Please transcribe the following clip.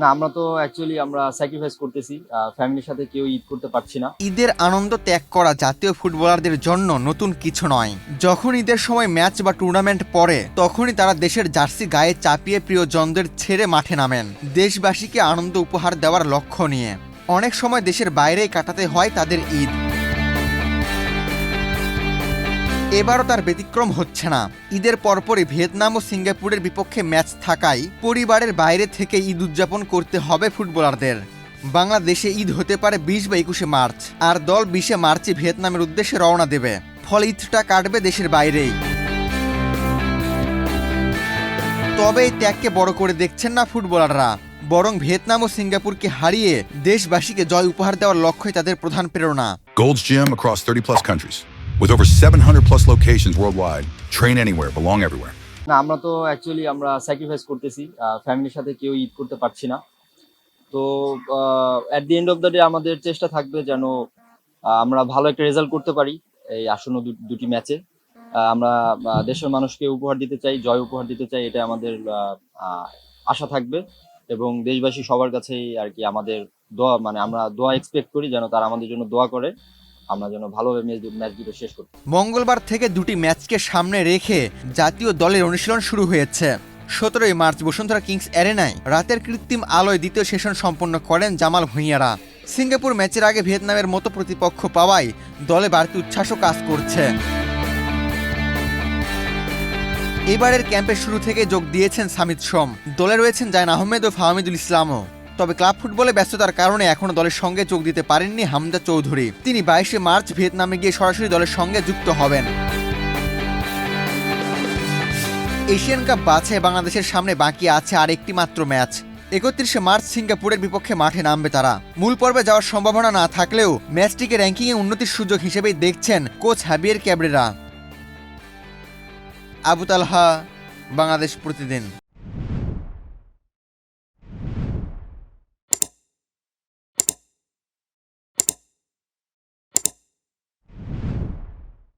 না, আমরা তো অ্যাকচুয়ালি আমরা স্যাক্রিফাইস করতেছি। ফ্যামিলির সাথে কেউ ঈদ করতে পারছি না। ঈদের আনন্দ ত্যাগ করা জাতীয় ফুটবলারদের জন্য নতুন কিছু নয়। যখন ঈদের সময় ম্যাচ বা টুর্নামেন্ট পড়ে তখনই তারা দেশের জার্সি গায়ে চাপিয়ে প্রিয়জনদের ছেড়ে মাঠে নামেন দেশবাসীকে আনন্দ উপহার দেওয়ার লক্ষ্য নিয়ে। অনেক সময় দেশের বাইরেই কাটাতে হয় তাদের ঈদ। এবারও তার ব্যতিক্রম হচ্ছে না। ঈদের পরপরই ভিয়েতনাম ও সিঙ্গাপুরের বিপক্ষে ম্যাচ থাকায় পরিবারের বাইরে থেকে ঈদ উদযাপন করতে হবে ফুটবলারদের। বাংলাদেশে ঈদ হতে পারে ২০ বা ২১শে মার্চ, আর দল ২০শে মার্চে ভিয়েতনামের উদ্দেশ্যে রওনা দেবে। ফলে ঈদটা কাটবে দেশের বাইরেই। তবে এই ত্যাগকে বড় করে দেখছেন না ফুটবলাররা, বরং ভিয়েতনাম ও সিঙ্গাপুরকে হারিয়ে দেশবাসীকে জয় উপহার দেওয়ার লক্ষ্যই তাদের প্রধান প্রেরণা। Gold's Gym across 30 plus countries. With over 700 plus locations worldwide, train anywhere, belong everywhere. না, আমরা তো অ্যাকচুয়ালি আমরা স্যাক্রিফাইস করতেছি। ফ্যামিলির সাথে কেউ ঈদ করতে পারছি না। তো at the end of the day আমাদের চেষ্টা থাকবে যেন আমরা ভালো একটা রেজাল্ট করতে পারি এই আসন্ন দুটি ম্যাচে। আমরা দেশের মানুষকে উপহার দিতে চাই, জয় উপহার দিতে চাই, এটা আমাদের আশা থাকবে। এবং দেশবাসী সবার কাছেই আর কি আমাদের দোয়া, মানে আমরা দোয়া এক্সপেক্ট করি যেন তারা আমাদের জন্য দোয়া করে, আমরা যেন ভালোভাবে ম্যাচ দুটো শেষ করতে। মঙ্গলবার থেকে দুটি ম্যাচকে সামনে রেখে জাতীয় দলের অনুশীলন শুরু হয়েছে। ১৭ই মার্চ বসুন্ধরা কিংস অ্যারেনায় রাতের কৃত্রিম আলোয় দ্বিতীয় সেশন সম্পন্ন করেন জামাল ভুঁইয়ারা। সিঙ্গাপুর ম্যাচের আগে ভিয়েতনামের মতো প্রতিপক্ষ পাওয়ায় দলে বাড়তি উচ্ছ্বাসও কাজ করছে। এবারের ক্যাম্পের শুরু থেকে যোগ দিয়েছেন সামিত সোম, দলে রয়েছেন জায়ন আহমেদ ও ফাহমিদুল ইসলামও। তবে ক্লাব ফুটবলে ব্যস্ততার কারণে এখনো দলের সঙ্গে যোগ দিতে পারেননি হামজা চৌধুরী। তিনি ২২শে মার্চ ভিয়েতনামে গিয়ে সরাসরি দলের সঙ্গে যুক্ত হবেন। এশিয়ান কাপ বাছাই বাংলাদেশের সামনে বাকি আছে আর একটি মাত্র ম্যাচ। ৩১শে মার্চ সিঙ্গাপুরের বিপক্ষে মাঠে নামবে তারা। মূল পর্বে যাওয়ার সম্ভাবনা না থাকলেও ম্যাচটিকে র্যাঙ্কিংয়ে উন্নতির সুযোগ হিসেবেই দেখছেন কোচ হাবিয়ের ক্যাবরেরা। আবু তালহা, বাংলাদেশ প্রতিদিন।